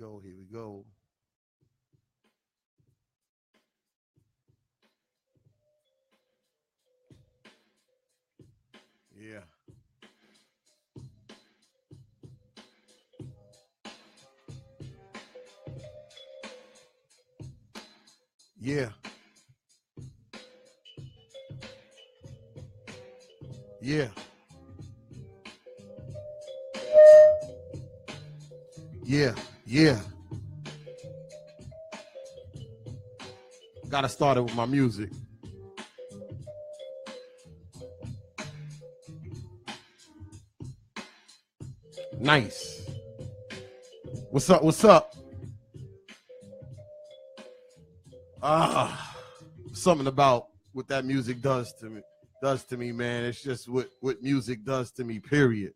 go. Here we go. Yeah. Yeah. Yeah. Yeah. Yeah. Gotta start it with my music. Nice. What's up? What's up? Ah, something about what that music does to me, man. It's just what music does to me, period.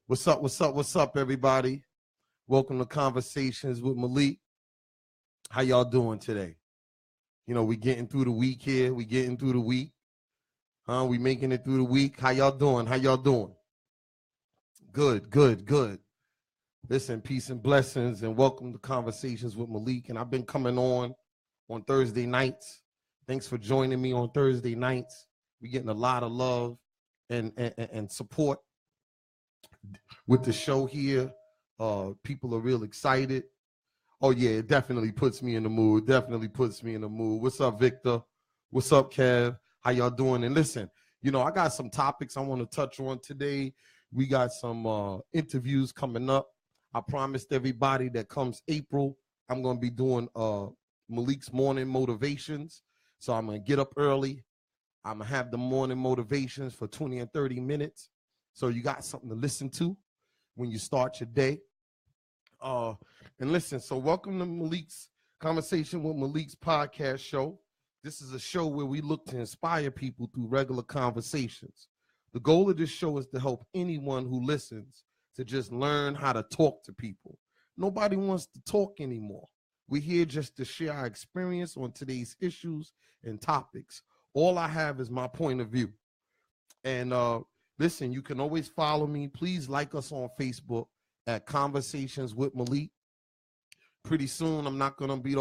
What's up? What's up? What's up, everybody? Welcome to Conversations with Malik. How y'all doing today? We getting through the week here. We getting through the week. Huh? We making it through the week. How y'all doing? How y'all doing? Good, good, good. Listen, peace and blessings, and welcome to Conversations with Malik. And I've been coming on Thursday nights. Thanks for joining me on Thursday nights. We're getting a lot of love and support with the show here. People are real excited. Oh yeah, it definitely puts me in the mood. Definitely puts me in the mood. What's up, Victor? What's up, Kev? How y'all doing? And listen, I got some topics I want to touch on today. We got some interviews coming up. I promised everybody that comes April, I'm going to be doing Malik's morning motivations. So I'm going to get up early. I'm going to have the morning motivations for 20 and 30 minutes. So you got something to listen to when you start your day. And listen, so welcome to Malik's Conversation with Malik's podcast show. This is a show where we look to inspire people through regular conversations. The goal of this show is to help anyone who listens to just learn how to talk to people. Nobody wants to talk anymore. We're here just to share our experience on today's issues and topics. All I have is my point of view. And listen, you can always follow me. Please like us on Facebook at Conversations with Malik. Pretty soon, I'm not gonna be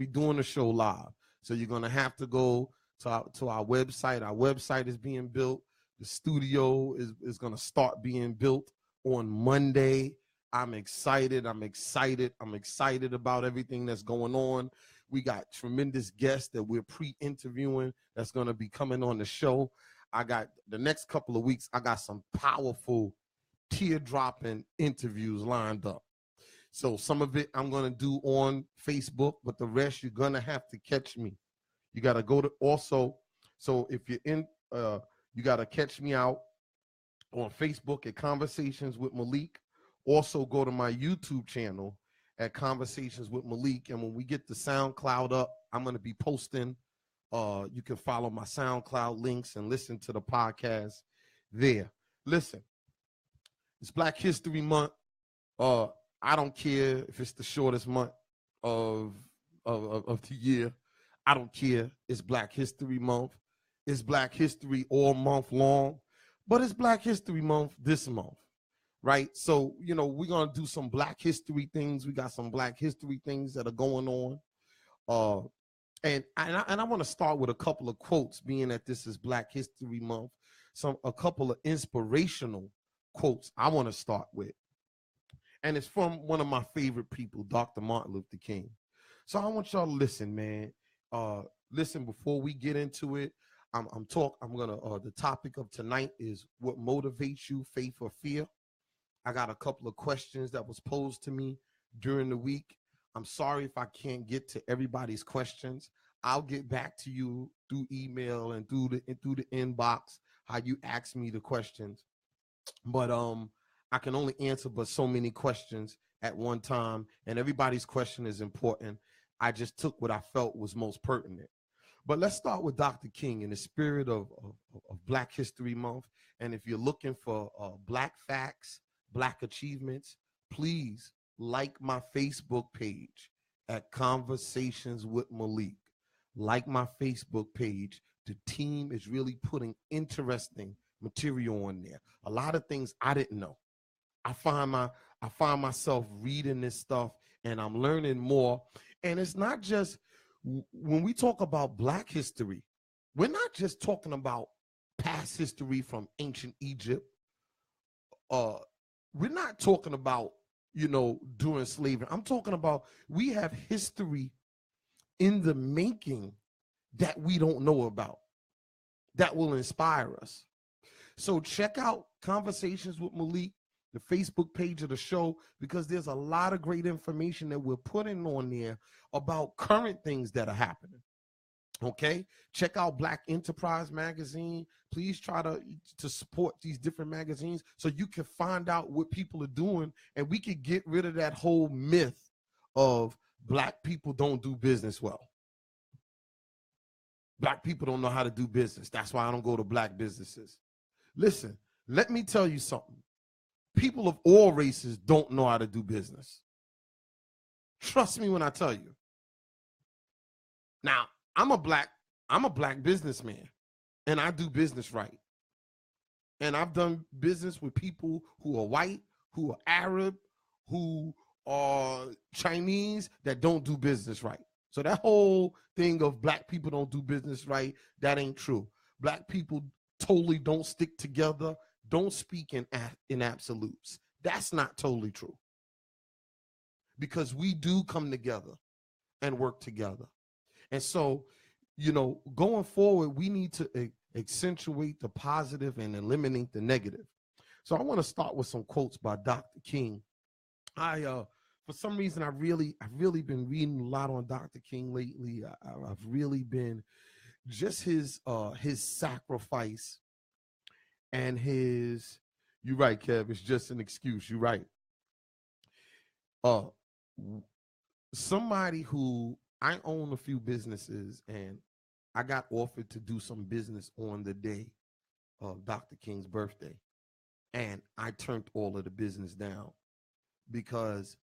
doing the show live. So you're gonna have to go to our website. Our website is being built. The studio is gonna start being built on Monday. I'm excited about everything that's going on. We got tremendous guests that we're pre-interviewing that's gonna be coming on the show. I got the next couple of weeks, I got some powerful tear-dropping interviews lined up. So some of it I'm going to do on Facebook, but the rest you're going to have to catch me. You got to go to also, so if you're in, you got to catch me out on Facebook at Conversations with Malik. Also go to my YouTube channel at Conversations with Malik. And when we get the SoundCloud up, I'm going to be posting. You can follow my SoundCloud links and listen to the podcast there. Listen, it's Black History Month. I don't care if it's the shortest month of the year. I don't care. It's Black History Month. It's Black History all month long, but it's Black History Month this month, right? So, we're going to do some Black History things. We got some Black History things that are going on. And I want to start with a couple of quotes, being that this is Black History Month. A couple of inspirational quotes I want to start with. And it's from one of my favorite people, Dr. Martin Luther King. So I want y'all to listen, man. Listen, before we get into it, the topic of tonight is what motivates you, faith or fear. I got a couple of questions that was posed to me during the week. I'm sorry if I can't get to everybody's questions. I'll get back to you through email and through the inbox, how you ask me the questions. But I can only answer but so many questions at one time, and everybody's question is important. I just took what I felt was most pertinent. But let's start with Dr. King in the spirit of Black History Month. And if you're looking for Black facts, Black achievements, please like my Facebook page at Conversations with Malik. Like my Facebook page. The team is really putting interesting material on there. A lot of things I didn't know. I find myself reading this stuff and I'm learning more. And it's not just when we talk about Black history, we're not just talking about past history from ancient Egypt. Uh, we're not talking about, during slavery. I'm talking about we have history in the making that we don't know about that will inspire us. So check out Conversations with Malik, the Facebook page of the show, because there's a lot of great information that we're putting on there about current things that are happening. Okay, check out Black Enterprise magazine. Please try to support these different magazines so you can find out what people are doing, and we can get rid of that whole myth of Black people don't do business well. Black people don't know how to do business. That's why I don't go to Black businesses. Listen, let me tell you something. People of all races don't know how to do business. Trust me when I tell you. Now, I'm a black businessman, and I do business right. And I've done business with people who are white, who are Arab, who are Chinese that don't do business right. So that whole thing of Black people don't do business right, that ain't true. Black people totally don't stick together, don't speak in absolutes. That's not totally true. Because we do come together and work together. And so, going forward, we need to accentuate the positive and eliminate the negative. So I want to start with some quotes by Dr. King. For some reason, I've really been reading a lot on Dr. King lately. I've really been just his sacrifice and his. You're right, Kev. It's just an excuse. You're right. Somebody who I own a few businesses, and I got offered to do some business on the day of Dr. King's birthday. And I turned all of the business down because,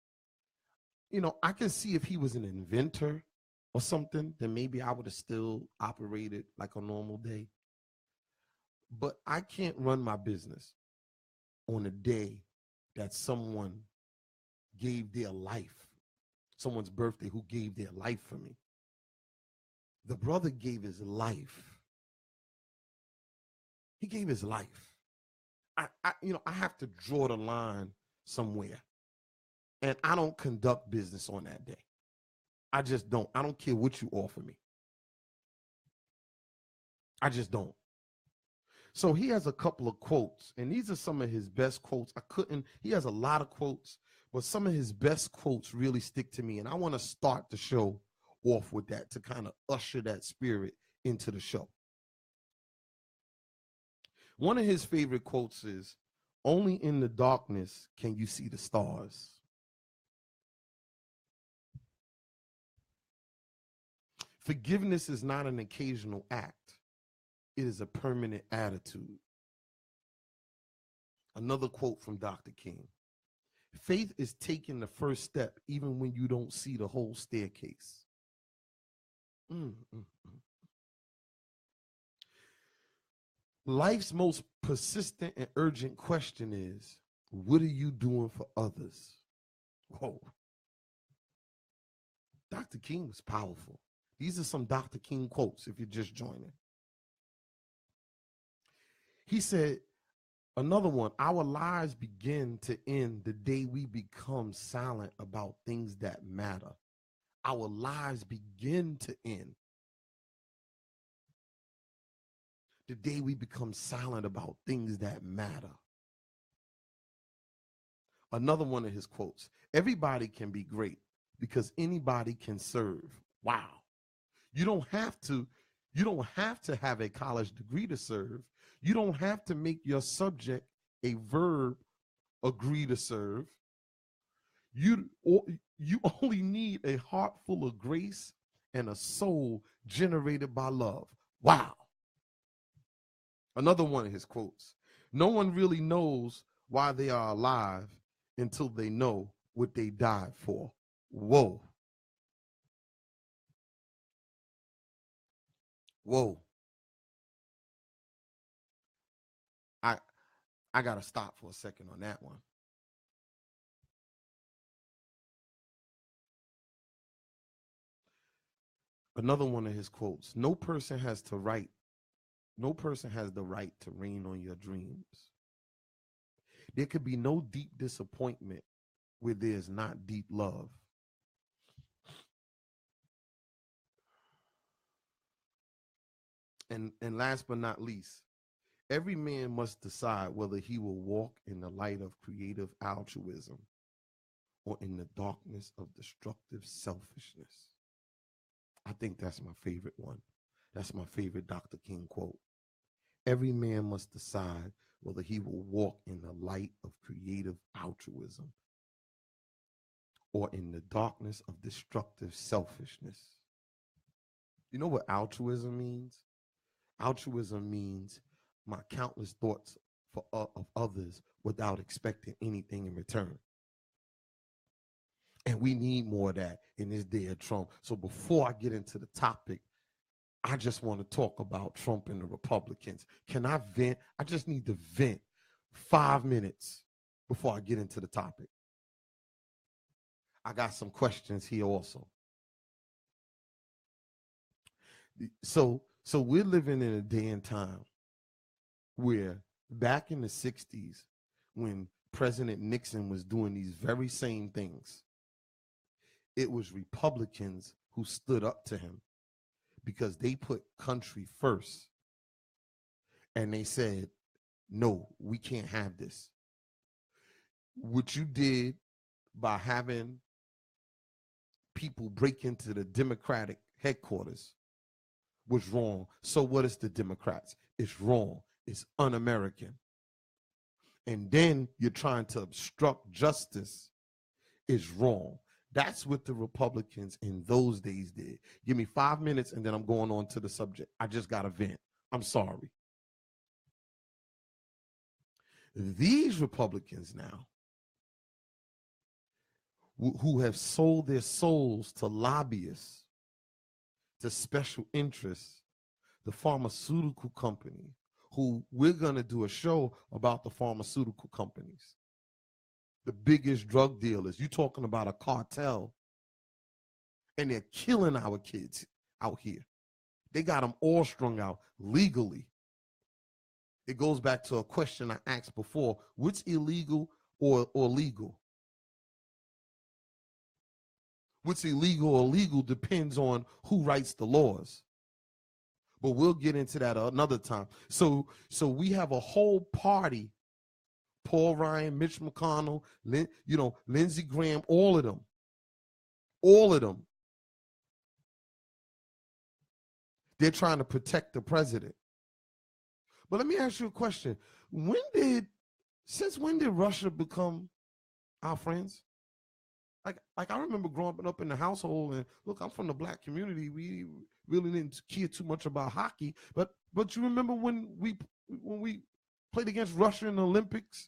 I can see if he was an inventor or something, then maybe I would have still operated like a normal day. But I can't run my business on a day that someone gave their life, someone's birthday who gave their life for me. The brother gave his life. He gave his life. I have to draw the line somewhere. And I don't conduct business on that day. I just don't. I don't care what you offer me. I just don't. So he has a couple of quotes, and these are some of his best quotes. He has a lot of quotes, but some of his best quotes really stick to me. And I want to start the show off with that to kind of usher that spirit into the show. One of his favorite quotes is, "Only in the darkness can you see the stars." Forgiveness is not an occasional act. It is a permanent attitude. Another quote from Dr. King. Faith is taking the first step even when you don't see the whole staircase. Life's most persistent and urgent question is, what are you doing for others? Whoa. Dr. King was powerful. These are some Dr. King quotes if you're just joining. He said, another one, our lives begin to end the day we become silent about things that matter. Our lives begin to end the day we become silent about things that matter. Another one of his quotes, everybody can be great because anybody can serve. Wow. You don't have to have a college degree to serve. You don't have to make your subject a verb, agree to serve. You only need a heart full of grace and a soul generated by love. Wow. Another one of his quotes, no one really knows why they are alive until they know what they died for. Whoa. Whoa. I got to stop for a second on that one. Another one of his quotes: no person has the right to rain on your dreams. There could be no deep disappointment where there's not deep love. And last but not least, every man must decide whether he will walk in the light of creative altruism or in the darkness of destructive selfishness. I think that's my favorite one. That's my favorite Dr. King quote. Every man must decide whether he will walk in the light of creative altruism or in the darkness of destructive selfishness. You know what altruism means? Altruism means my countless thoughts of others without expecting anything in return. And we need more of that in this day of Trump. So before I get into the topic, I just want to talk about Trump and the Republicans. Can I vent? I just need to vent 5 minutes before I get into the topic. I got some questions here also. So we're living in a day and time where back in the 60s, when President Nixon was doing these very same things, it was Republicans who stood up to him because they put country first. And they said, no, we can't have this. What you did by having people break into the Democratic headquarters was wrong. So what is the Democrats? It's wrong. It's un-American. And then you're trying to obstruct justice. Is wrong. That's what the Republicans in those days did. Give me 5 minutes and then I'm going on to the subject. I just got to vent. I'm sorry. These Republicans now, who have sold their souls to lobbyists, to special interests, the pharmaceutical company, who we're going to do a show about the pharmaceutical companies. The biggest drug dealers. You're talking about a cartel, and they're killing our kids out here. They got them all strung out legally. It goes back to a question I asked before: what's illegal or legal? What's illegal or legal depends on who writes the laws. But we'll get into that another time. So we have a whole party. Paul Ryan, Mitch McConnell, Lindsey Graham, all of them. They're trying to protect the president. But let me ask you a question. Since when did Russia become our friends? Like I remember growing up in the household, and look, I'm from the black community. We really didn't care too much about hockey, but you remember when we played against Russia in the Olympics?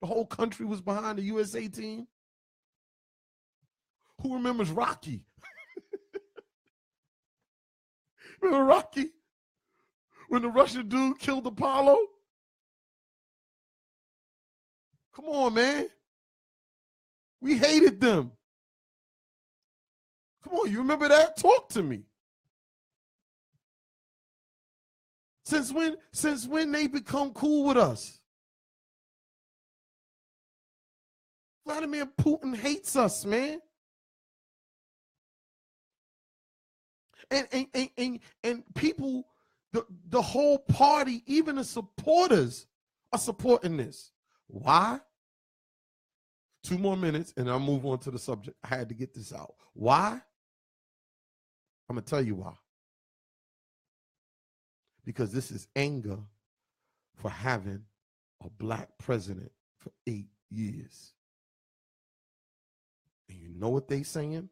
The whole country was behind the USA team. Who remembers Rocky? Remember Rocky? When the Russian dude killed Apollo? Come on, man. We hated them. Come on, you remember that? Talk to me. Since when they become cool with us? Vladimir Putin hates us, man. And people, the whole party, even the supporters, are supporting this. Why? 2 more minutes and I'll move on to the subject. I had to get this out. Why? I'm going to tell you why. Because this is anger for having a black president for 8 years. And you know what they saying?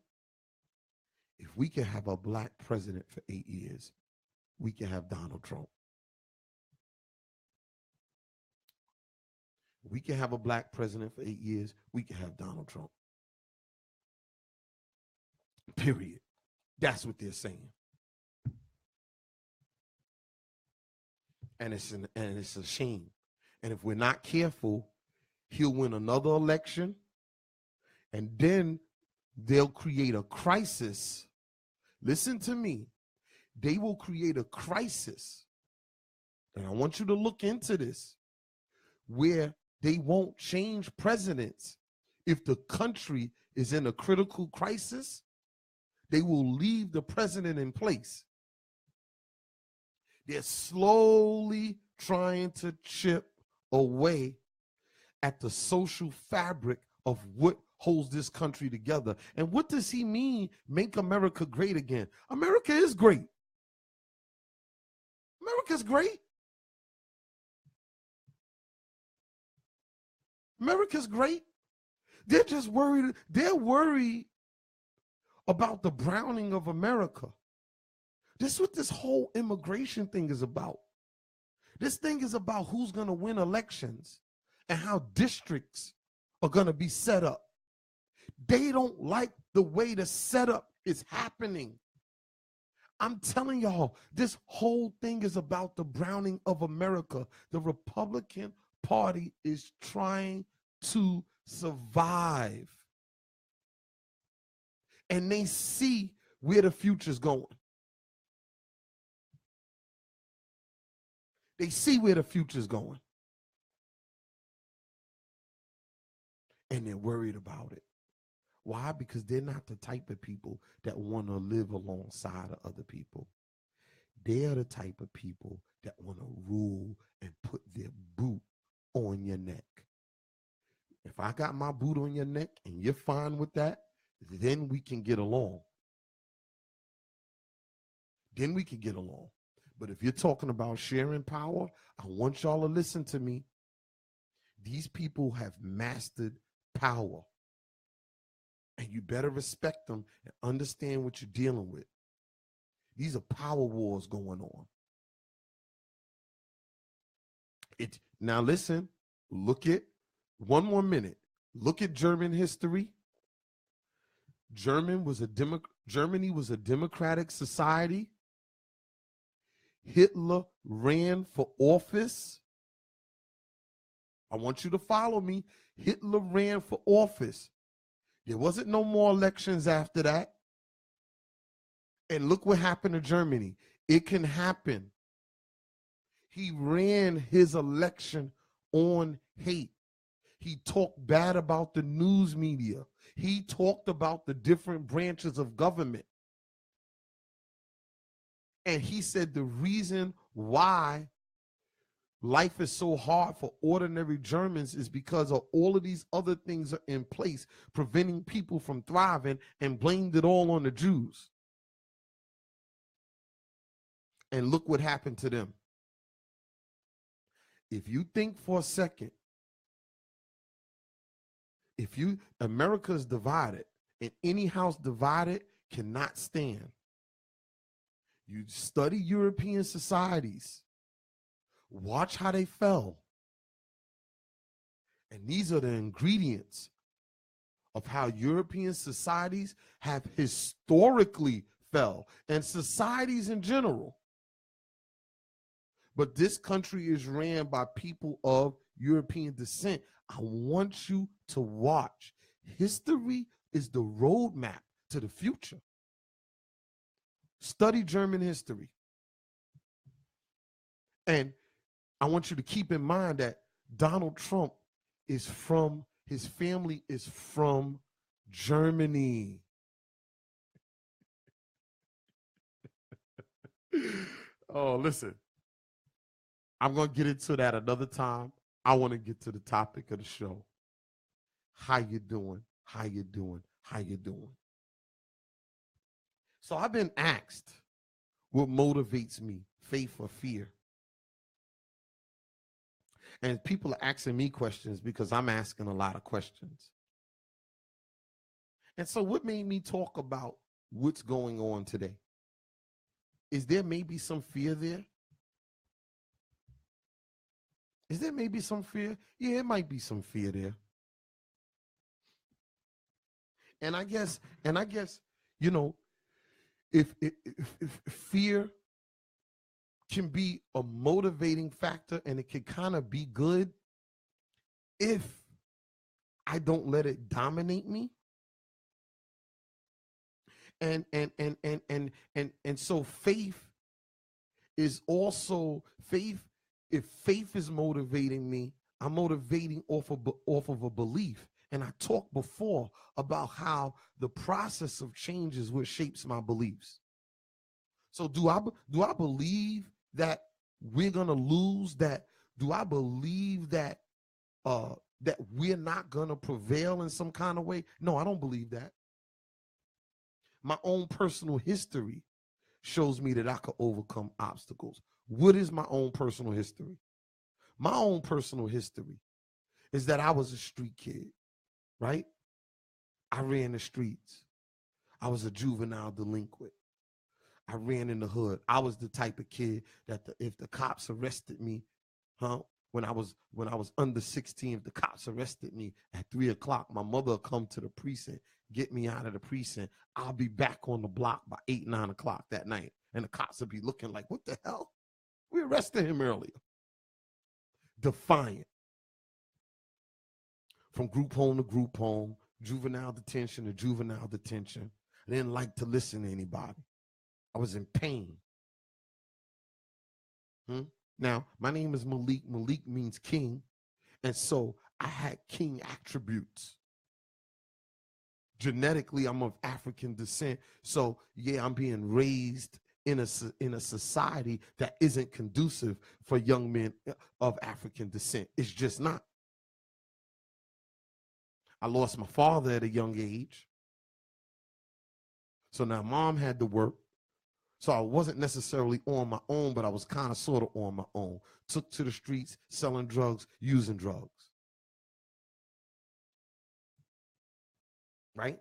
If we can have a black president for 8 years, we can have Donald Trump. We can have a black president for 8 years, we can have Donald Trump. Period. That's what they're saying. And it's a shame. And if we're not careful, he'll win another election, and then they'll create a crisis Listen to me. They will create a crisis. And I want you to look into this, where they won't change presidents. If the country is in a critical crisis, they will leave the president in place. They're slowly trying to chip away at the social fabric of what holds this country together. And what does he mean, make America great again? America is great. America's great. America's great. They're just worried. They're worried about the browning of America. This is what this whole immigration thing is about. This thing is about who's going to win elections and how districts are going to be set up. They don't like the way the setup is happening. I'm telling y'all, this whole thing is about the browning of America. The Republican Party is trying to survive. And they see where the future's going. They see where the future's going. And they're worried about it. Why? Because they're not the type of people that want to live alongside of other people. They're the type of people that want to rule and put their boot on your neck. If I got my boot on your neck and you're fine with that, then we can get along. Then we can get along. But if you're talking about sharing power, I want y'all to listen to me. These people have mastered power. And you better respect them and understand what you're dealing with. These are power wars going on. Now listen, look at, one more minute. Look at German history. Germany was a democratic society. Hitler ran for office. I want you to follow me. Hitler ran for office. There wasn't no more elections after that. And look what happened to Germany. It can happen. He ran his election on hate. He talked bad about the news media. He talked about the different branches of government. And he said the reason why life is so hard for ordinary Germans is because of all of these other things are in place, preventing people from thriving, and blamed it all on the Jews. And look what happened to them. If you think for a second, America is divided, and any house divided cannot stand. You study European societies. Watch how they fell. And these are the ingredients of how European societies have historically fell, and societies in general. But this country is ran by people of European descent. I want you to watch. History is the roadmap to the future. Study German history. And I want you to keep in mind that Donald Trump is from, his family is from Germany. Oh, listen. I'm going to get into that another time. I want to get to the topic of the show. How you doing? How you doing? How you doing? So I've been asked what motivates me, faith or fear. And people are asking me questions because I'm asking a lot of questions. And so what made me talk about what's going on today? Is there maybe some fear there? Is there maybe some fear? Yeah, it might be some fear there. And I guess, you know, if fear can be a motivating factor, and it can kind of be good if I don't let it dominate me. And so faith is also faith. If faith is motivating me, I'm motivating off of a belief. And I talked before about how the process of change is what shapes my beliefs. So do I believe that we're gonna lose? That do I believe that that we're not gonna prevail in some kind of way? No, I don't believe that. My own personal history shows me that I could overcome obstacles. What is my own personal history? My own personal history is that I was a street kid, right? I ran the streets. I was a juvenile delinquent. I ran in the hood. I was the type of kid that if the cops arrested me, when I was under 16, if the cops arrested me at 3 o'clock, my mother would come to the precinct, get me out of the precinct. I'll be back on the block by 8, 9 o'clock that night. And the cops would be looking like, what the hell? We arrested him earlier. Defiant. From group home to group home, juvenile detention to juvenile detention. I didn't like to listen to anybody. I was in pain. Now, my name is Malik. Malik means king. And so I had king attributes. Genetically, I'm of African descent. So, yeah, I'm being raised in a society that isn't conducive for young men of African descent. It's just not. I lost my father at a young age. So now mom had to work. So I wasn't necessarily on my own, but I was kind of sort of on my own. Took to the streets, selling drugs, using drugs. Right?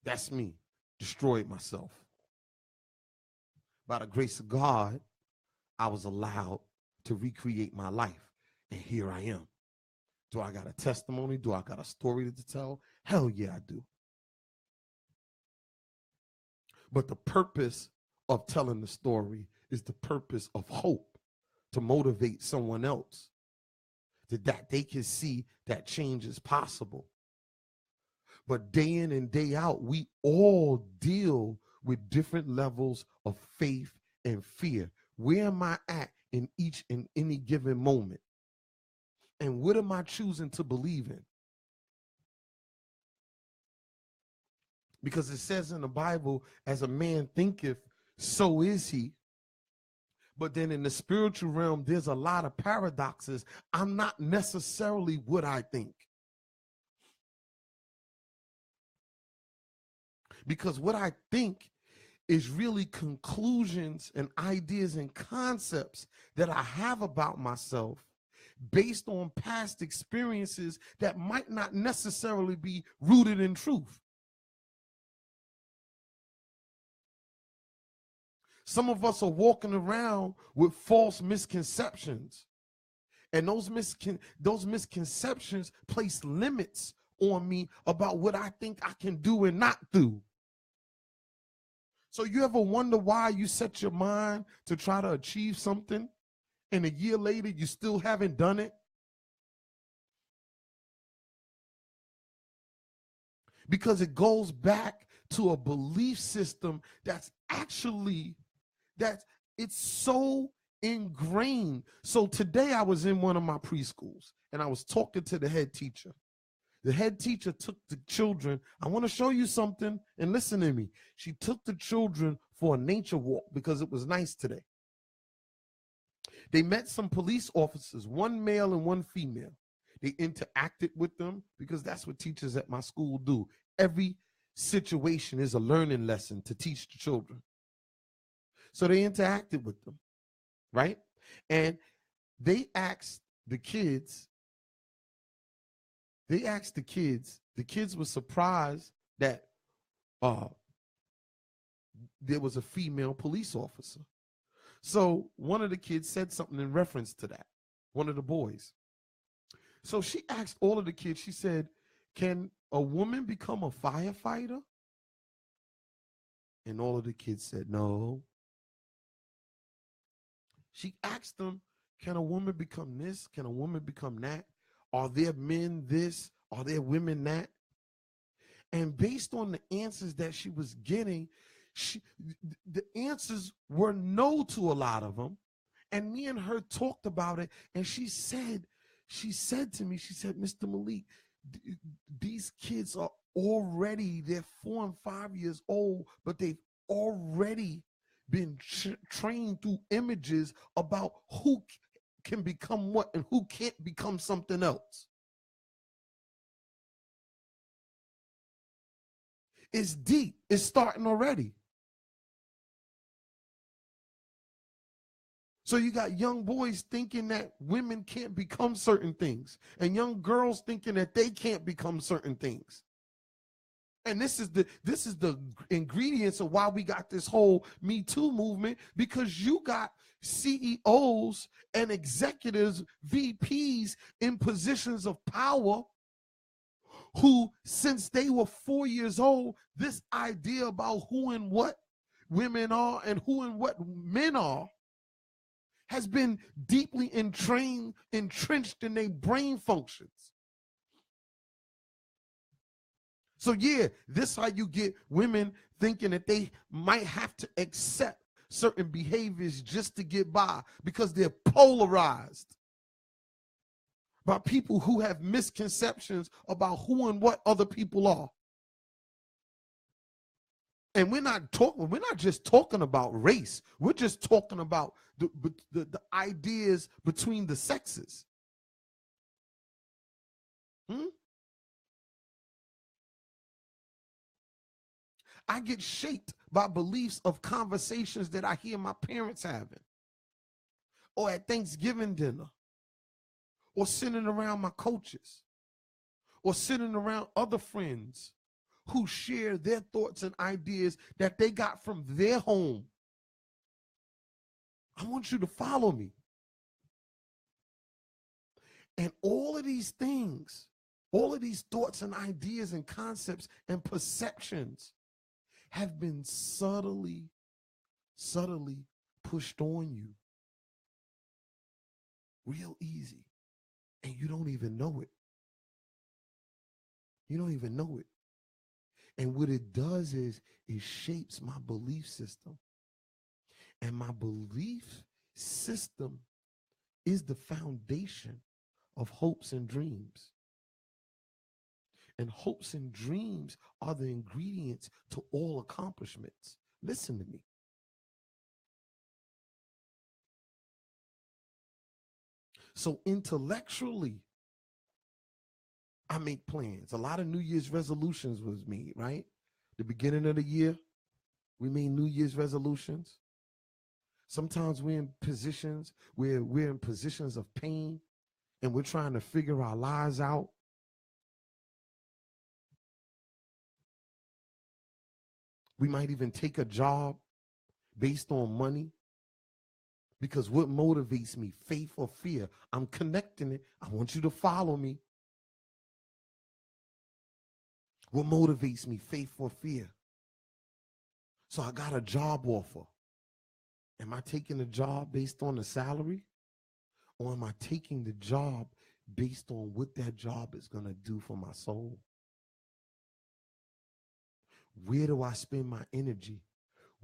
That's me. Destroyed myself. By the grace of God, I was allowed to recreate my life. And here I am. Do I got a testimony? Do I got a story to tell? Hell yeah, I do. But the purpose of telling the story is the purpose of hope, to motivate someone else, that they can see that change is possible. But day in and day out, we all deal with different levels of faith and fear. Where am I at in each and any given moment? And what am I choosing to believe in? Because it says in the Bible, as a man thinketh, so is he. But then in the spiritual realm, there's a lot of paradoxes. I'm not necessarily what I think. Because what I think is really conclusions and ideas and concepts that I have about myself based on past experiences that might not necessarily be rooted in truth. Some of us are walking around with false misconceptions. And those misconceptions place limits on me about what I think I can do and not do. So you ever wonder why you set your mind to try to achieve something and a year later you still haven't done it? Because it goes back to a belief system that's it's so ingrained. So today I was in one of my preschools and I was talking to the head teacher. The head teacher took the children. I want to show you something and listen to me. She took the children for a nature walk because it was nice today. They met some police officers, one male and one female. They interacted with them because that's what teachers at my school do. Every situation is a learning lesson to teach the children. So they interacted with them, right? And they asked the kids, the kids were surprised that there was a female police officer. So one of the kids said something in reference to that, one of the boys. So she asked all of the kids, she said, can a woman become a firefighter? And all of the kids said, no. She asked them, can a woman become this? Can a woman become that? Are there men this? Are there women that? And based on the answers that she was getting, the answers were no to a lot of them. And me and her talked about it. And she said to me, she said, Mr. Malik, these kids are already, they're 4 and 5 years old, but they've already been trained through images about who can become what and who can't become something else. It's deep. It's starting already. So you got young boys thinking that women can't become certain things, and young girls thinking that they can't become certain things. And this is the ingredients of why we got this whole Me Too movement, because you got CEOs and executives, VPs in positions of power who, since they were 4 years old, this idea about who and what women are and who and what men are has been deeply entrenched in their brain functions. So yeah, this is how you get women thinking that they might have to accept certain behaviors just to get by, because they're polarized by people who have misconceptions about who and what other people are. And we're not just talking about race. We're just talking about the ideas between the sexes. I get shaped by beliefs of conversations that I hear my parents having, or at Thanksgiving dinner, or sitting around my coaches, or sitting around other friends who share their thoughts and ideas that they got from their home. I want you to follow me. And all of these things, all of these thoughts and ideas and concepts and perceptions have been subtly pushed on you. Real easy. And you don't even know it. You don't even know it. And what it does is it shapes my belief system. And my belief system is the foundation of hopes and dreams. And hopes and dreams are the ingredients to all accomplishments. Listen to me. So intellectually, I make plans. A lot of New Year's resolutions was made, right? The beginning of the year, we made New Year's resolutions. Sometimes we're in positions where we're in positions of pain and we're trying to figure our lives out. We might even take a job based on money, because what motivates me, faith or fear? I'm connecting it. I want you to follow me. What motivates me, faith or fear? So I got a job offer. Am I taking the job based on the salary? Or am I taking the job based on what that job is going to do for my soul? Where do I spend my energy?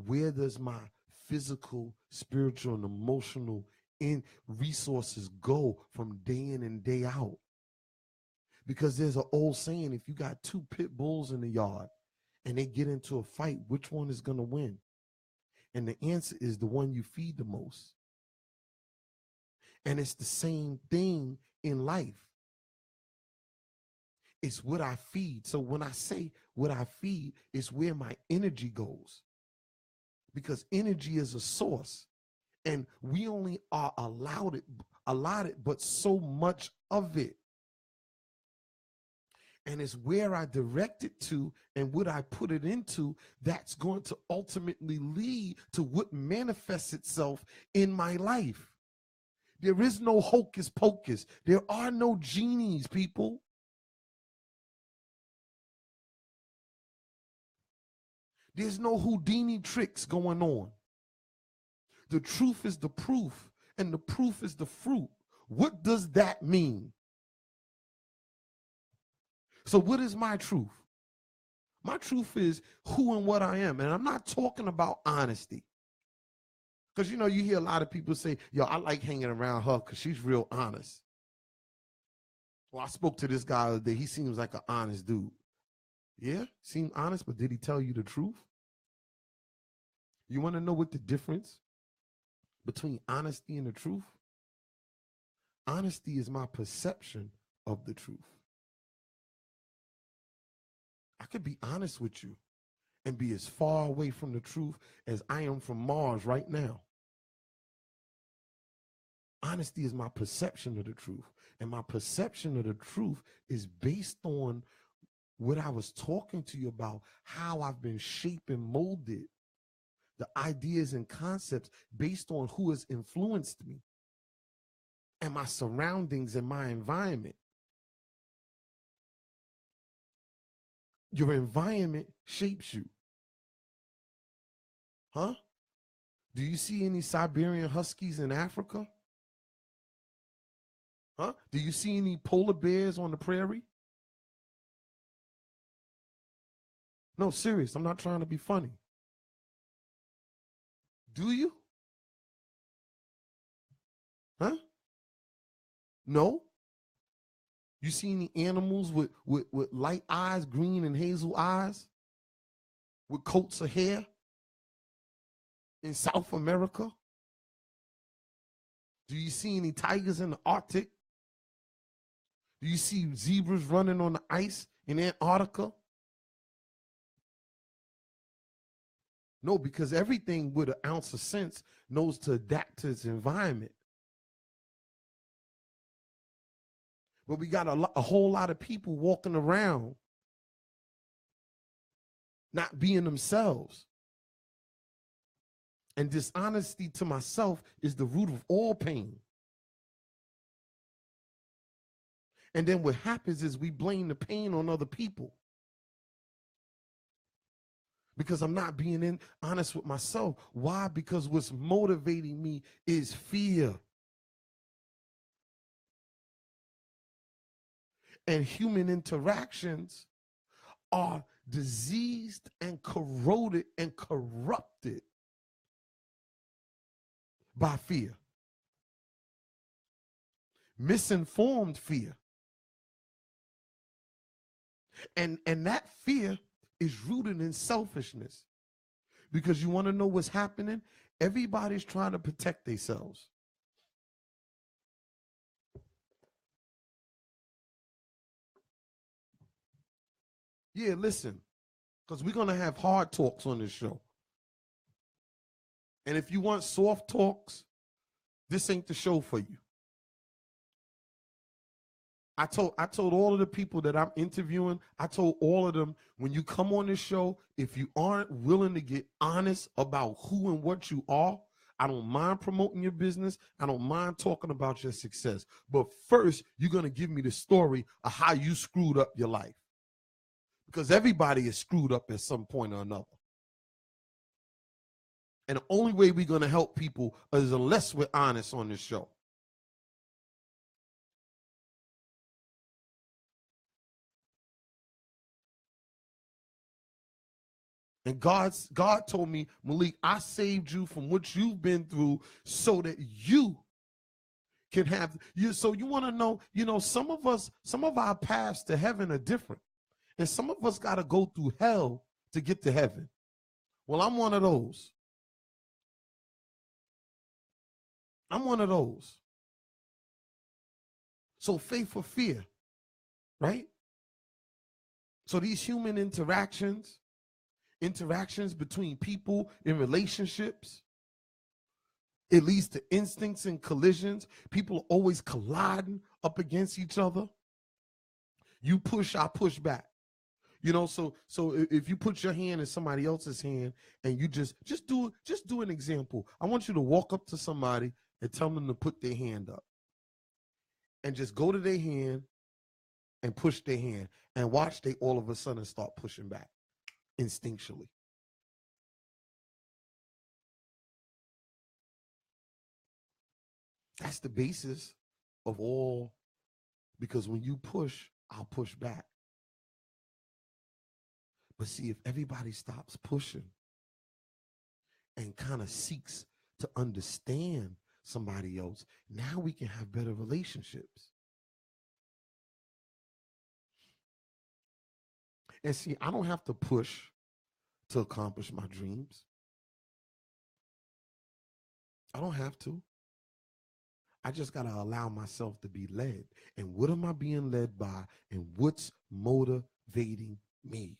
Where does my physical, spiritual, and emotional resources go from day in and day out? Because there's an old saying, if you got two pit bulls in the yard and they get into a fight, which one is going to win? And the answer is the one you feed the most. And it's the same thing in life. It's what I feed. So when I say what I feed, it's where my energy goes. Because energy is a source. And we only are allotted but so much of it. And it's where I direct it to and what I put it into that's going to ultimately lead to what manifests itself in my life. There is no hocus pocus. There are no genies, people. There's no Houdini tricks going on. The truth is the proof, and the proof is the fruit. What does that mean? So what is my truth? My truth is who and what I am. And I'm not talking about honesty. Because, you hear a lot of people say, yo, I like hanging around her because she's real honest. Well, I spoke to this guy the other day. He seems like an honest dude. Yeah, seemed honest, but did he tell you the truth? You want to know what the difference between honesty and the truth? Honesty is my perception of the truth. I could be honest with you and be as far away from the truth as I am from Mars right now. Honesty is my perception of the truth. And my perception of the truth is based on what I was talking to you about, how I've been shaped and molded, the ideas and concepts based on who has influenced me and my surroundings and my environment. Your environment shapes you. Huh? Do you see any Siberian Huskies in Africa? Huh? Do you see any polar bears on the prairie? No, serious. I'm not trying to be funny. Do you? Huh? No? You see any animals with light eyes, green and hazel eyes, with coats of hair in South America? Do you see any tigers in the Arctic? Do you see zebras running on the ice in Antarctica? No, because everything with an ounce of sense knows to adapt to its environment. But we got a whole lot of people walking around not being themselves. And dishonesty to myself is the root of all pain. And then what happens is we blame the pain on other people. Because I'm not being honest with myself. Why? Because what's motivating me is fear. And human interactions are diseased and corroded and corrupted by fear. Misinformed fear. And that fear is rooted in selfishness. Because you want to know what's happening? Everybody's trying to protect themselves. Yeah, listen, because we're going to have hard talks on this show. And if you want soft talks, this ain't the show for you. I told all of the people that I'm interviewing, I told all of them, when you come on this show, if you aren't willing to get honest about who and what you are, I don't mind promoting your business. I don't mind talking about your success. But first, you're going to give me the story of how you screwed up your life. Because everybody is screwed up at some point or another. And the only way we're going to help people is unless we're honest on this show. And God told me, Malik, I saved you from what you've been through so that you can have you. So you want to know, some of our paths to heaven are different. And some of us got to go through hell to get to heaven. Well, I'm one of those. I'm one of those. So faith or fear, right? So these human interactions between people in relationships, it leads to instincts and collisions. People are always colliding up against each other. You push, I push back. So if you put your hand in somebody else's hand and you just do an example. I want you to walk up to somebody and tell them to put their hand up. And just go to their hand and push their hand and watch they all of a sudden start pushing back instinctually. That's the basis of all, because when you push, I'll push back. But see, if everybody stops pushing and kind of seeks to understand somebody else, now we can have better relationships. And see, I don't have to push to accomplish my dreams. I don't have to. I just got to allow myself to be led. And what am I being led by? And what's motivating me?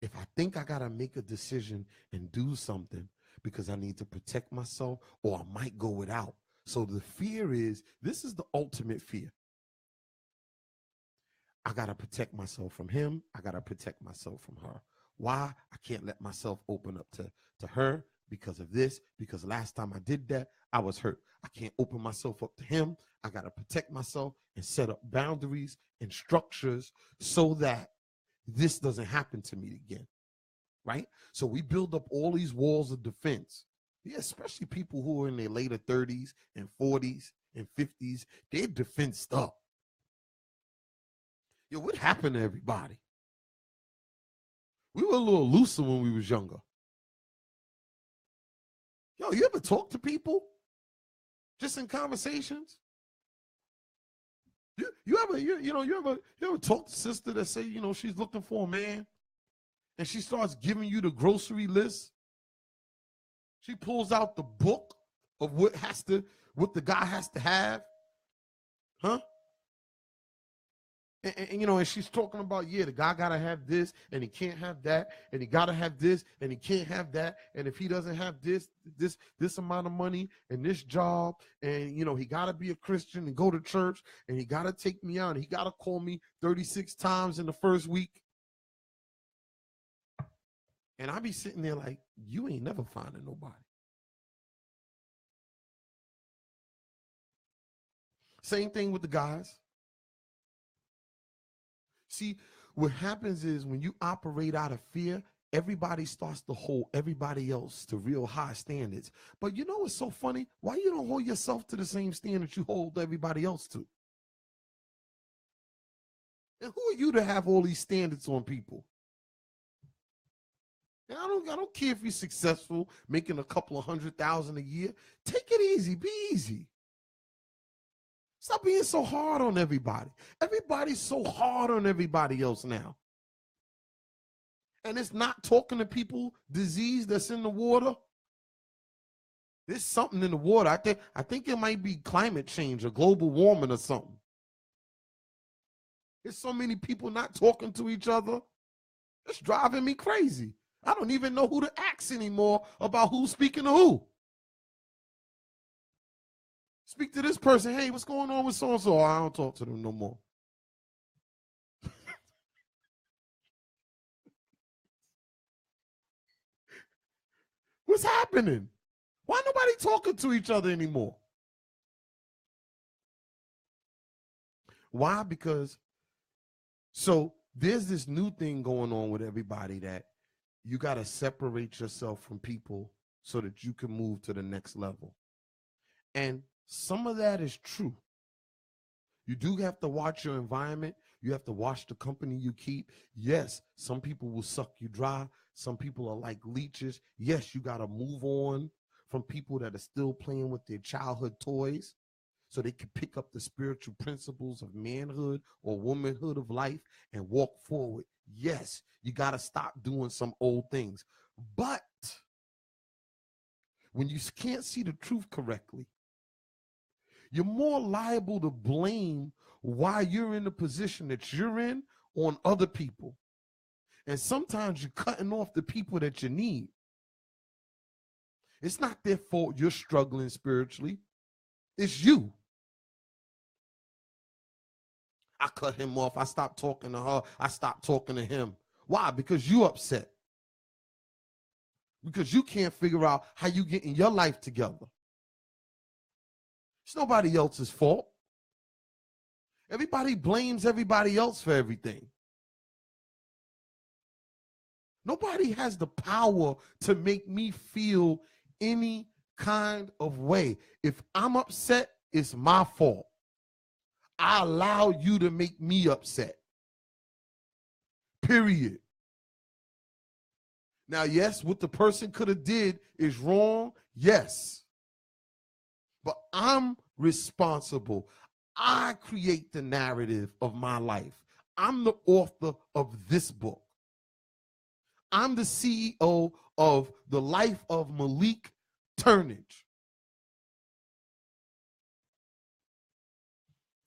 If I think I got to make a decision and do something because I need to protect myself, or I might go without. So the fear is, this is the ultimate fear. I got to protect myself from him. I got to protect myself from her. Why? I can't let myself open up to her because of this, because last time I did that, I was hurt. I can't open myself up to him. I got to protect myself and set up boundaries and structures so that this doesn't happen to me again, right? So we build up all these walls of defense. Yeah, especially people who are in their later 30s and 40s and 50s, they're defensed up. Yo, what happened to everybody? We were a little looser when we was younger. Yo, you ever talk to people just in conversations? You ever talk to a sister that say, she's looking for a man and she starts giving you the grocery list? She pulls out the book of what the guy has to have. Huh? And she's talking about, yeah, the guy gotta have this and he can't have that, and he gotta have this and he can't have that, and if he doesn't have this amount of money and this job, and he gotta be a Christian and go to church, and he gotta take me out, and he gotta call me 36 times in the first week. And I be sitting there like, you ain't never finding nobody. Same thing with the guys. See, what happens is when you operate out of fear, everybody starts to hold everybody else to real high standards. But you know what's so funny? Why you don't hold yourself to the same standard you hold everybody else to? And who are you to have all these standards on people? And I don't care if you're successful, making a couple of $100,000 a year. Take it easy. Be easy. Stop being so hard on everybody. Everybody's so hard on everybody else now. And it's not talking to people, disease that's in the water. There's something in the water. I think it might be climate change or global warming or something. There's so many people not talking to each other. It's driving me crazy. I don't even know who to ask anymore about who's speaking to who. Speak to this person. Hey, what's going on with so-and-so? Oh, I don't talk to them no more. What's happening? Why nobody talking to each other anymore? Why? Because so there's this new thing going on with everybody that you got to separate yourself from people so that you can move to the next level. And some of that is true. You do have to watch your environment. You have to watch the company you keep. Yes, some people will suck you dry. Some people are like leeches. Yes, you got to move on from people that are still playing with their childhood toys so they can pick up the spiritual principles of manhood or womanhood of life and walk forward. Yes, you got to stop doing some old things. But when you can't see the truth correctly, you're more liable to blame why you're in the position that you're in on other people. And sometimes you're cutting off the people that you need. It's not their fault you're struggling spiritually. It's you. I cut him off. I stopped talking to her. I stopped talking to him. Why? Because you upset. Because you can't figure out how you getting your life together. It's nobody else's fault. Everybody blames everybody else for everything. Nobody has the power to make me feel any kind of way. If I'm upset, it's my fault. I allow you to make me upset. period. Now, yes, what the person could have did is wrong, yes. But I'm responsible. I create the narrative of my life. I'm the author of this book. I'm the CEO of the life of Malik Turnage.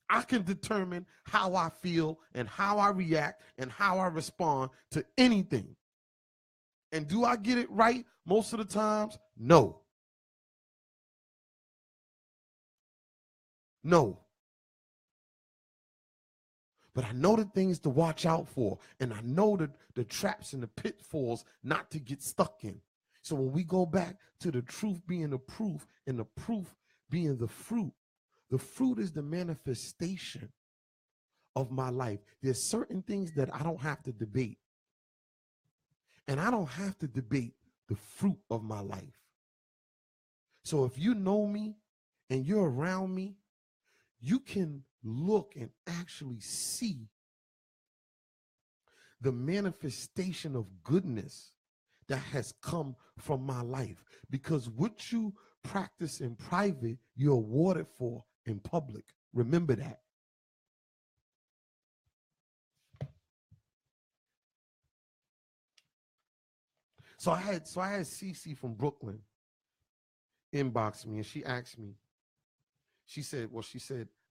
I can determine how I feel and how I react and how I respond to anything. And do I get it right most of the times? No. No. But I know the things to watch out for, and I know the traps and the pitfalls not to get stuck in. So when we go back to the truth being the proof and the proof being the fruit is the manifestation of my life. There's certain things that I don't have to debate, and I don't have to debate the fruit of my life. So if you know me and you're around me, you can look and actually see the manifestation of goodness that has come from my life. Because what you practice in private, you're awarded for in public. Remember that. So I had Cece from Brooklyn inbox me, and she asked me, she said,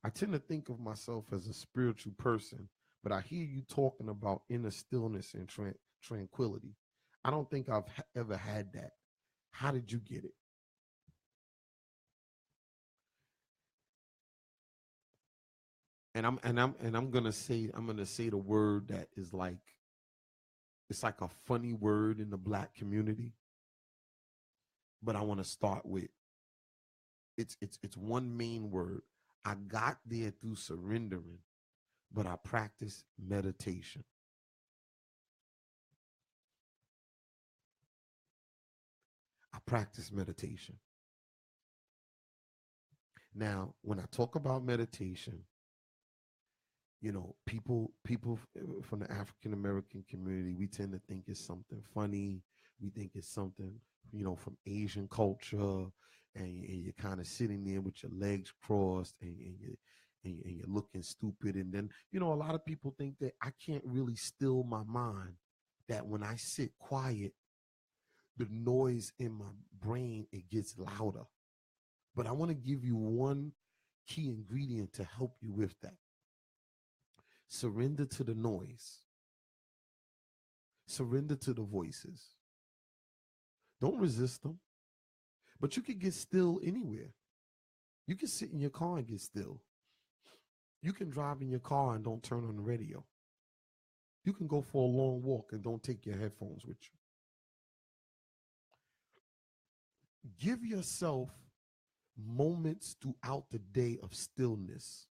I tend to think of myself as a spiritual person, but I hear you talking about inner stillness and tranquility. I don't think I've ever had that. How did you get it? And I'm gonna say the word that is like, it's like a funny word in the Black community. But I want to start with it's one main word. I got there through surrendering, but I practice meditation. I practice meditation. Now, when I talk about meditation, people from the African American community, we tend to think it's something funny. We think it's something, from Asian culture, and you're kind of sitting there with your legs crossed, and you're looking stupid. And then, a lot of people think that I can't really still my mind, that when I sit quiet, the noise in my brain, it gets louder. But I want to give you one key ingredient to help you with that. Surrender to the noise. Surrender to the voices. Don't resist them. But you can get still anywhere. You can sit in your car and get still. You can drive in your car and don't turn on the radio. You can go for a long walk and don't take your headphones with you. Give yourself moments throughout the day of stillness.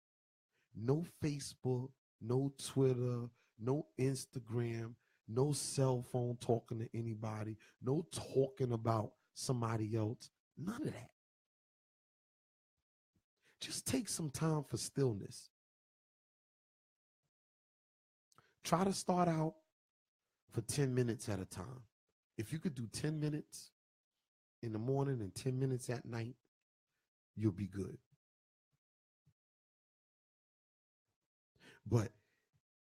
No Facebook, no Twitter, no Instagram, no cell phone talking to anybody, no talking about somebody else, none of that. Just take some time for stillness. Try to start out for 10 minutes at a time. If you could do 10 minutes in the morning and 10 minutes at night, you'll be good. But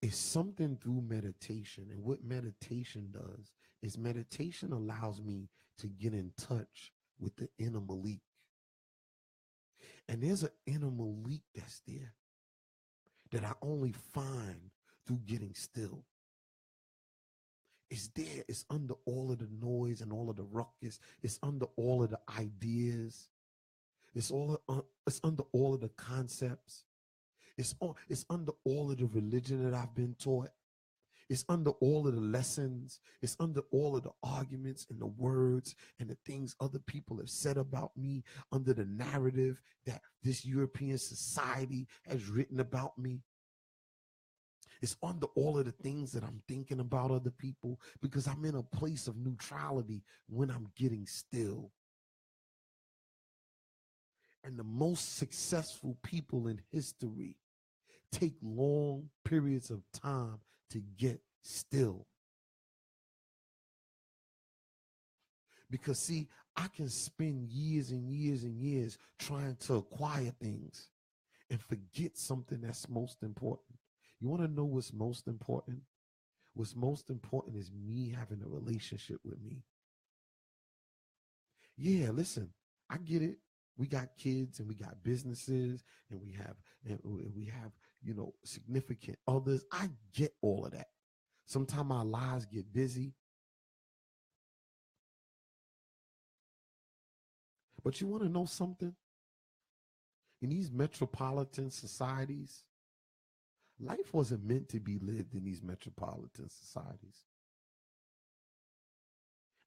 it's something through meditation. And what meditation does is meditation allows me to get in touch with the inner Malik. And there's an inner Malik that's there that I only find through getting still. It's there. It's under all of the noise and all of the ruckus. It's under all of the ideas. It's under all of the concepts. It's under all of the religion that I've been taught. It's under all of the lessons. It's under all of the arguments and the words and the things other people have said about me, under the narrative that this European society has written about me. It's under all of the things that I'm thinking about other people, because I'm in a place of neutrality when I'm getting still. And the most successful people in history take long periods of time to get still. Because see, I can spend years and years and years trying to acquire things and forget something that's most important. You want to know what's most important? What's most important is me having a relationship with me. Yeah, listen, I get it. We got kids and we got businesses and we have, significant others. I get all of that. Sometimes our lives get busy. But you want to know something? In these metropolitan societies, life wasn't meant to be lived in these metropolitan societies.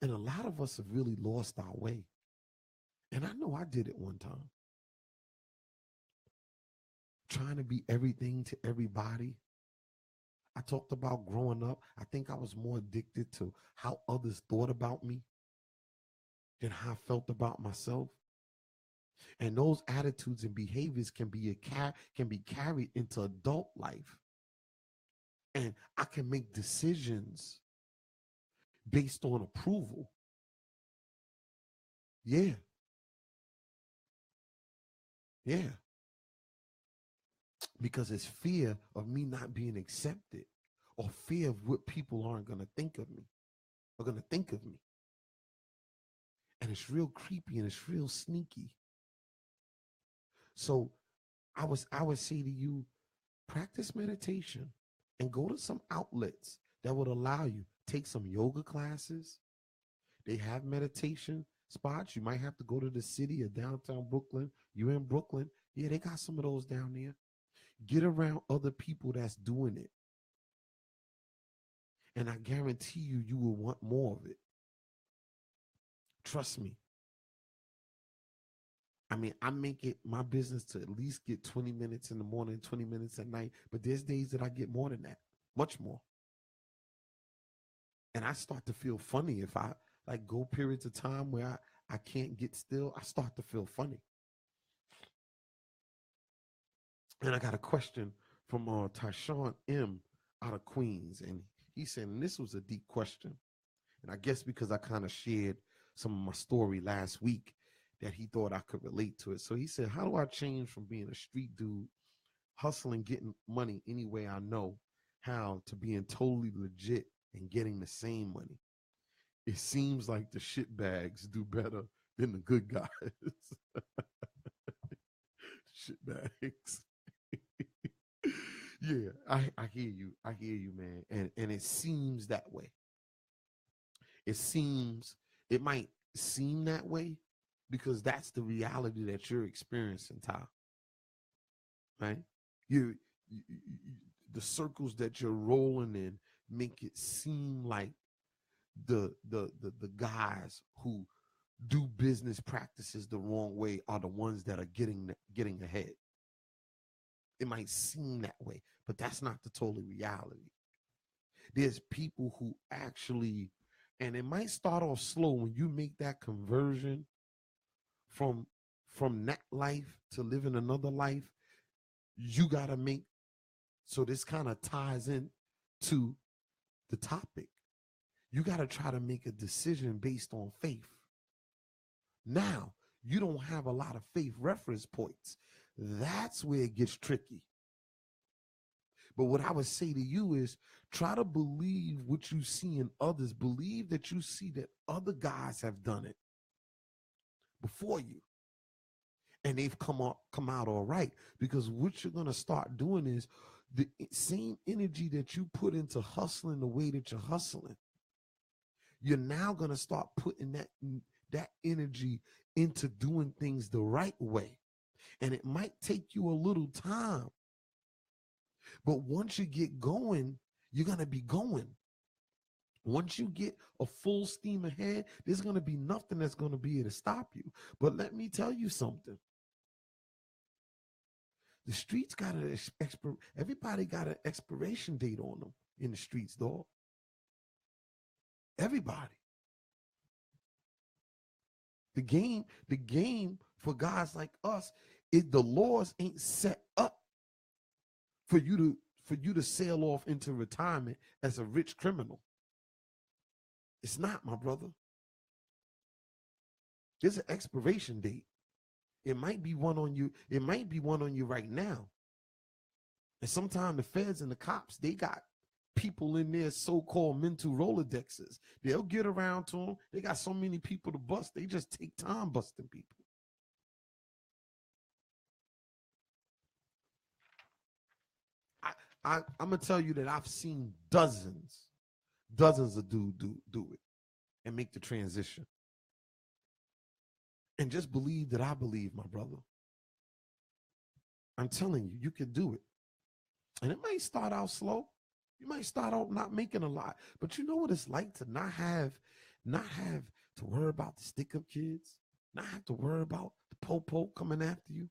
And a lot of us have really lost our way. And I know I did it one time. Trying to be everything to everybody. I talked about growing up. I think I was more addicted to how others thought about me than how I felt about myself. And those attitudes and behaviors can be carried into adult life. And I can make decisions based on approval. Yeah. Yeah. Because it's fear of me not being accepted or fear of what people aren't going to think of me or going to think of me. And it's real creepy and it's real sneaky. So I would say to you, practice meditation and go to some outlets that would allow you. Take some yoga classes. They have meditation spots. You might have to go to the city or downtown Brooklyn. You're in Brooklyn. Yeah, they got some of those down there. Get around other people that's doing it. And I guarantee you, you will want more of it. Trust me. I mean, I make it my business to at least get 20 minutes in the morning, 20 minutes at night. But there's days that I get more than that, much more. And I start to feel funny if I go periods of time where I can't get still. I start to feel funny. And I got a question from Tyshawn M out of Queens. And he said, and this was a deep question. And I guess because I kind of shared some of my story last week that he thought I could relate to it. So he said, how do I change from being a street dude, hustling, getting money any way I know how, to being totally legit and getting the same money? It seems like the shit bags do better than the good guys. Shit bags. Yeah, I hear you. I hear you, man. And it seems that way. It might seem that way because that's the reality that you're experiencing, Ty. Right? You the circles that you're rolling in make it seem like the guys who do business practices the wrong way are the ones that are getting ahead. It might seem that way, but that's not the total reality. There's people who actually, and it might start off slow when you make that conversion from that life to living another life. You got to make, so this kind of ties in to the topic. You got to try to make a decision based on faith. Now, you don't have a lot of faith reference points. That's where it gets tricky. But what I would say to you is try to believe what you see in others. Believe that you see that other guys have done it before you. And they've come out all right. Because what you're going to start doing is the same energy that you put into hustling the way that you're hustling, you're now going to start putting that energy into doing things the right way. And it might take you a little time. But once you get going, you're going to be going. Once you get a full steam ahead, there's going to be nothing that's going to be able to stop you. But let me tell you something. The streets got everybody got an expiration date on them in the streets, dog. Everybody. The game for guys like us is the laws ain't set up for you for you to sail off into retirement as a rich criminal. It's not, my brother. There's an expiration date. It might be one on you. It might be one on you right now. And sometimes the feds and the cops, they got people in their so-called mental Rolodexes. They'll get around to them. They got so many people to bust. They just take time busting people. I'm gonna tell you that I've seen dozens of dudes do it and make the transition. And just believe that I believe, my brother. I'm telling you, you can do it. And it might start out slow. You might start out not making a lot, but you know what it's like to not have to worry about the stick-up kids, not have to worry about the po-po coming after you.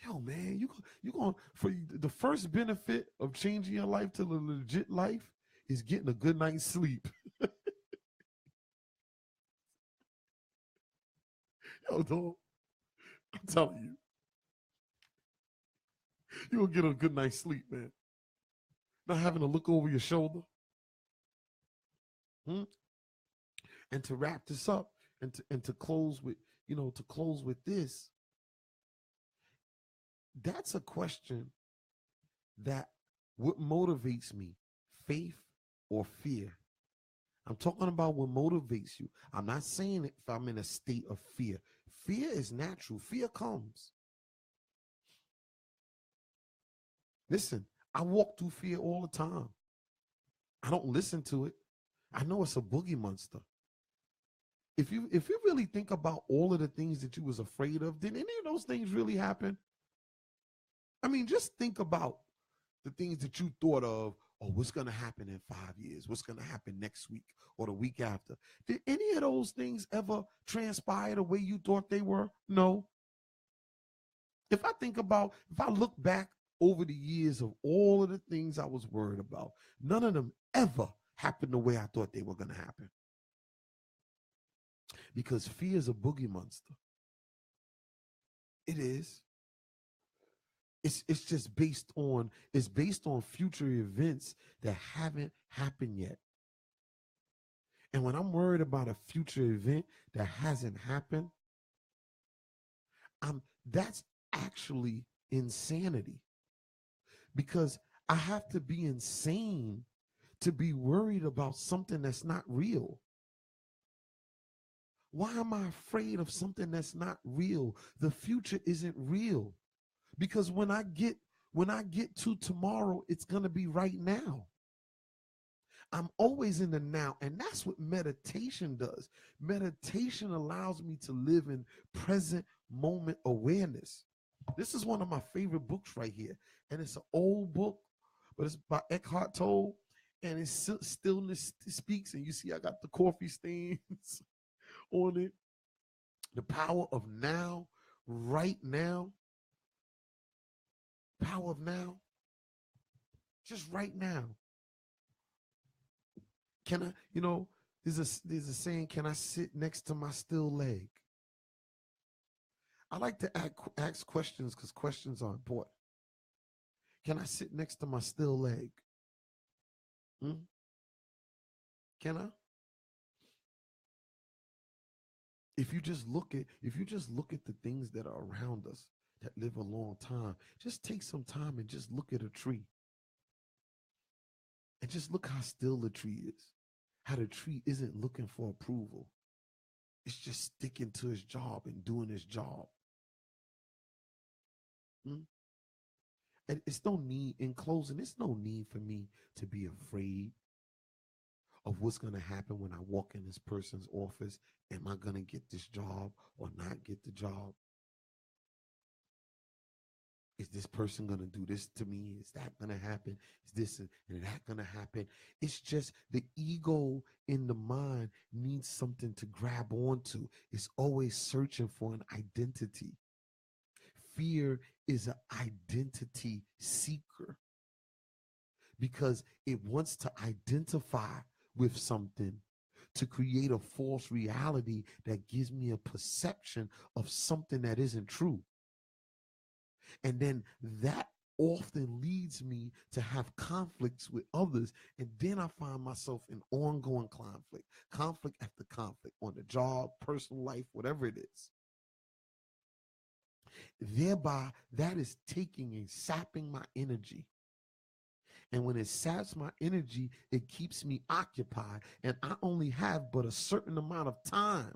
Yo, man, you going for the first benefit of changing your life to the legit life is getting a good night's sleep. Yo, dog, I'm telling you, you'll get a good night's sleep, man. Not having to look over your shoulder. And to wrap this up and to close with, this, that's a question that what motivates me, faith or fear? I'm talking about what motivates you. I'm not saying if I'm in a state of fear. Fear is natural. Fear comes. Listen, I walk through fear all the time. I don't listen to it. I know it's a boogie monster. If you really think about all of the things that you was afraid of, did any of those things really happen? I mean, just think about the things that you thought of. Oh, what's going to happen in 5 years? What's going to happen next week or the week after? Did any of those things ever transpire the way you thought they were? No. If I look back over the years of all of the things I was worried about, none of them ever happened the way I thought they were going to happen. Because fear is a boogie monster. It is. It's just based on future events that haven't happened yet. And when I'm worried about a future event that hasn't happened, that's actually insanity. Because I have to be insane to be worried about something that's not real. Why am I afraid of something that's not real? The future isn't real. Because when I get to tomorrow, it's going to be right now. I'm always in the now, and that's what meditation does. Meditation allows me to live in present moment awareness. This is one of my favorite books right here, and it's an old book, but it's by Eckhart Tolle, and it's Stillness Speaks, and you see I got the coffee stains on it. The power of now, right now. Power of now, just right now. Can I, there's a saying, can I sit next to my still leg? I like to ask questions because questions are important. Can I sit next to my still leg? Can I? If you just look at the things that are around us that live a long time, just take some time and just look at a tree. And just look how still the tree is. How the tree isn't looking for approval. It's just sticking to its job and doing its job. And it's no need, in closing, it's no need for me to be afraid of what's going to happen when I walk in this person's office. Am I going to get this job or not get the job? Is this person going to do this to me? Is that going to happen? Is this and that going to happen? It's just the ego in the mind needs something to grab onto. It's always searching for an identity. Fear is an identity seeker because it wants to identify with something to create a false reality that gives me a perception of something that isn't true. And then that often leads leads me to have conflicts with others. And then I find myself in ongoing conflict after conflict on the job, personal life, whatever it is. Thereby, that is taking and sapping my energy. And when it saps my energy, it keeps me occupied. And I only have but a certain amount of time.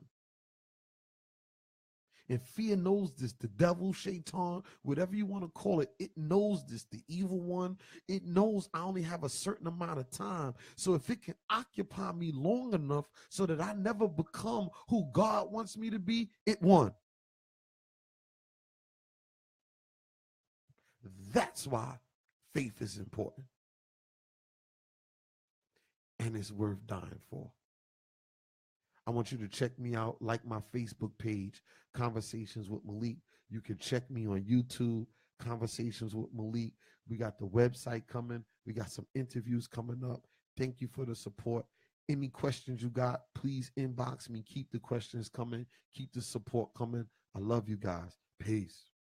And fear knows this. The devil, Shaitan, whatever you want to call it, it knows this. The evil one, it knows I only have a certain amount of time. So if it can occupy me long enough so that I never become who God wants me to be, it won. That's why faith is important. And it's worth dying for. I want you to check me out, like my Facebook page, Conversations with Malik. You can check me on YouTube, Conversations with Malik. We got the website coming. We got some interviews coming up. Thank you for the support. Any questions you got, please inbox me. Keep the questions coming. Keep the support coming. I love you guys. Peace.